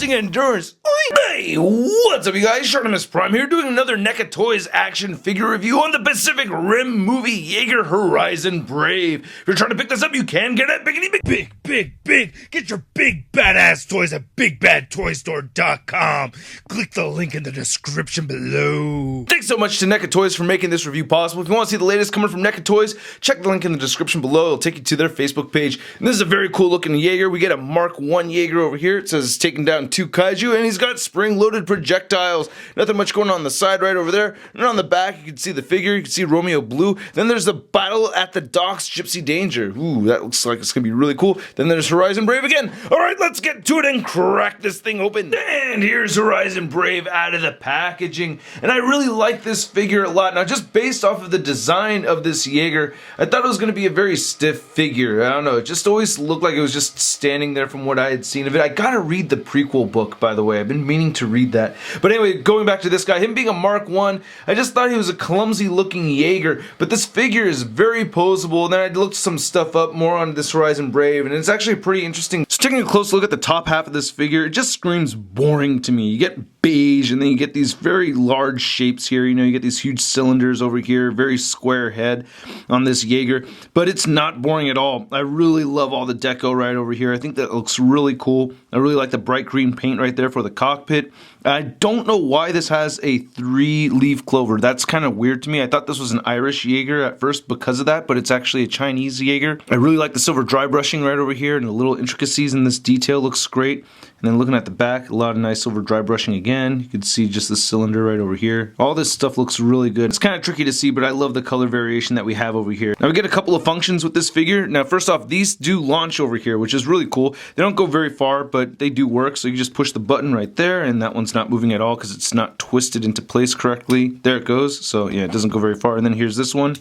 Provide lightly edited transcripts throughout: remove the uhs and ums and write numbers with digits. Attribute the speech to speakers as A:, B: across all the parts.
A: resulting endurance. Hey, what's up you guys? ShartimusPrime here doing another NECA Toys action figure review on the Pacific Rim movie Jaeger Horizon Brave. If you're trying to pick this up, you can get it big. Get your big badass toys at BigBadToyStore.com. Click the link in the description below. Thanks so much to NECA Toys for making this review possible. If you want to see the latest coming from NECA Toys, check the link in the description below. It'll take you to their Facebook page. And this is a very cool looking Jaeger. We get a Mark 1 Jaeger over here. It says it's taking down 2 kaiju, and he's got spring-loaded projectiles. Nothing much going on the side right over there. And on the back, you can see the figure. You can see Romeo Blue. Then there's the Battle at the Docks Gypsy Danger. Ooh, that looks like it's going to be really cool. Then there's Horizon Brave again. All right, let's get to it and crack this thing open. And here's Horizon Brave out of the packaging. And I really like this figure a lot. Now, just based off of the design of this Jaeger, I thought it was going to be a very stiff figure. I don't know. It just always looked like it was just standing there from what I had seen of it. I got to read the prequel book, by the way. I've been meaning to read that. But anyway, going back to this guy, him being a Mark 1, I just thought he was a clumsy looking Jaeger, but this figure is very poseable. And then I looked some stuff up more on this Horizon Brave, and it's actually pretty interesting. So taking a close look at the top half of this figure, it just screams boring to me. You get beige, and then you get these very large shapes here. You know, you get these huge cylinders over here, very square head on this Jaeger, but it's not boring at all. I really love all the deco right over here. I think that looks really cool. I really like the bright green paint right there for the cockpit. I don't know why this has a 3-leaf clover. That's kind of weird to me. I thought this was an Irish Jaeger at first because of that, but it's actually a Chinese Jaeger. I really like the silver dry brushing right over here, and the little intricacies in this detail looks great. And then looking at the back, a lot of nice silver dry brushing again. You can see just the cylinder right over here. All this stuff looks really good. It's kind of tricky to see, but I love the color variation that we have over here. Now we get a couple of functions with this figure. Now first off, these do launch over here, which is really cool. They don't go very far, but they do work. So you just push the button right there, and that one's not moving at all because it's not twisted into place correctly. There it goes. So yeah, it doesn't go very far. And then here's this one.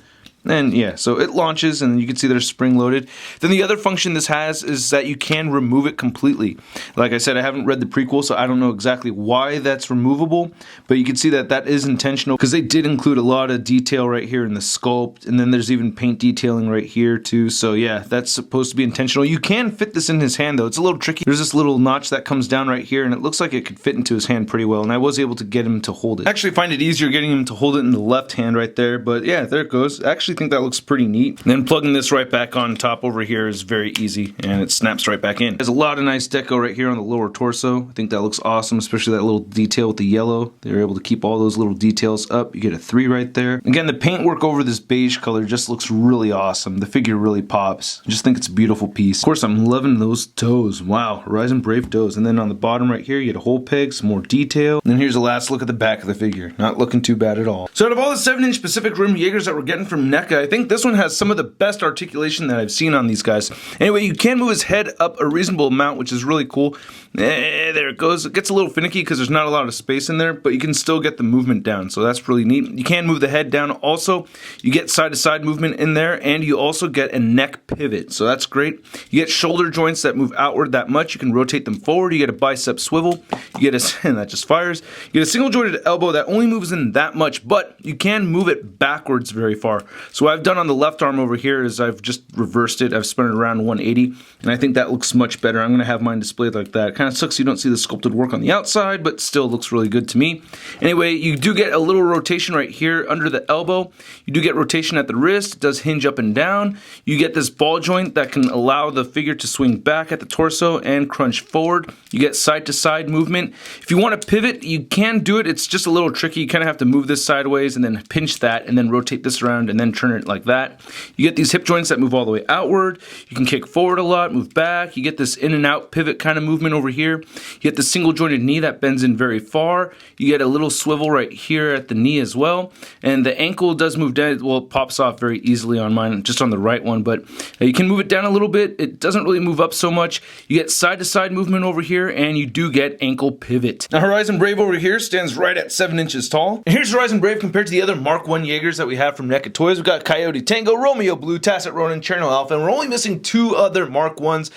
A: And yeah, so it launches, and you can see they're spring-loaded. Then the other function this has is that you can remove it completely. Like I said, I haven't read the prequel, so I don't know exactly why that's removable, but you can see that that is intentional because they did include a lot of detail right here in the sculpt, and then there's even paint detailing right here too. So yeah, that's supposed to be intentional. You can fit this in his hand though. It's a little tricky. There's this little notch that comes down right here, and it looks like it could fit into his hand pretty well, and I was able to get him to hold it. I actually find it easier getting him to hold it in the left hand right there, but yeah, there it goes. Actually think that looks pretty neat. And then plugging this right back on top over here is very easy, and it snaps right back in. There's a lot of nice deco right here on the lower torso. I think that looks awesome, especially that little detail with the yellow. They're able to keep all those little details up. You get a 3 right there. Again, the paint work over this beige color just looks really awesome. The figure really pops. I just think it's a beautiful piece. Of course, I'm loving those toes. Wow, Horizon Brave toes. And then on the bottom right here, you get a hole peg, some more detail. And then here's a last look at the back of the figure. Not looking too bad at all. So out of all the 7-inch Pacific Rim Jaegers that we're getting from NECA, I think this one has some of the best articulation that I've seen on these guys. Anyway, you can move his head up a reasonable amount, which is really cool. There it goes. It gets a little finicky because there's not a lot of space in there, but you can still get the movement down, so that's really neat. You can move the head down also. You get side-to-side movement in there, and you also get a neck pivot, so that's great. You get shoulder joints that move outward that much. You can rotate them forward. You get a bicep swivel. You get a, and that just fires. You get a single-jointed elbow that only moves in that much, but you can move it backwards very far. So what I've done on the left arm over here is I've just reversed it. I've spun it around 180, and I think that looks much better. I'm going to have mine displayed like that. It kind of sucks you don't see the sculpted work on the outside, but still looks really good to me. Anyway, you do get a little rotation right here under the elbow. You do get rotation at the wrist. It does hinge up and down. You get this ball joint that can allow the figure to swing back at the torso and crunch forward. You get side-to-side movement. If you want to pivot, you can do it. It's just a little tricky. You kind of have to move this sideways and then pinch that and then rotate this around and then turn it like that. You get these hip joints that move all the way outward. You can kick forward a lot, move back. You get this in and out pivot kind of movement over here. You get the single jointed knee that bends in very far. You get a little swivel right here at the knee as well. And the ankle does move down. Well, it pops off very easily on mine, just on the right one, but you can move it down a little bit. It doesn't really move up so much. You get side to side movement over here, and you do get ankle pivot. Now Horizon Brave over here stands right at 7 inches tall. And here's Horizon Brave compared to the other Mark 1 Jaegers that we have from NECA Toys. We've got Coyote Tango, Romeo Blue, Tacit Ronin, Cherno Alpha, and we're only missing 2 other Mark 1s,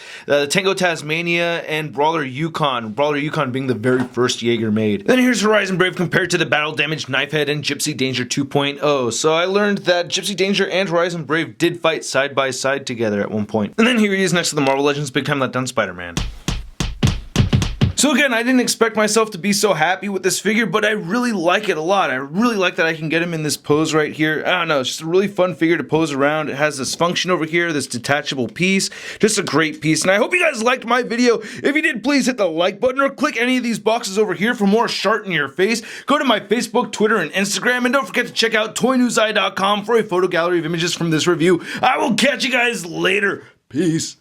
A: Tango Tasmania and Brawler Yukon. Brawler Yukon being the very first Jaeger made. Then here's Horizon Brave compared to the Battle Damaged Knifehead and Gypsy Danger 2.0. So I learned that Gypsy Danger and Horizon Brave did fight side by side together at one point. And then here he is next to the Marvel Legends Big Time Letdown Spider-Man. So again, I didn't expect myself to be so happy with this figure, but I really like it a lot. I really like that I can get him in this pose right here. I don't know, it's just a really fun figure to pose around. It has this function over here, this detachable piece. Just a great piece, and I hope you guys liked my video. If you did, please hit the like button or click any of these boxes over here for more Shart in your face. Go to my Facebook, Twitter, and Instagram, and don't forget to check out toynewseye.com for a photo gallery of images from this review. I will catch you guys later. Peace.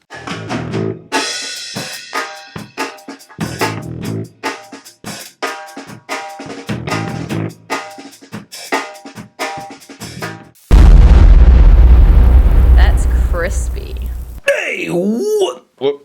B: That's crispy.
A: Hey, what?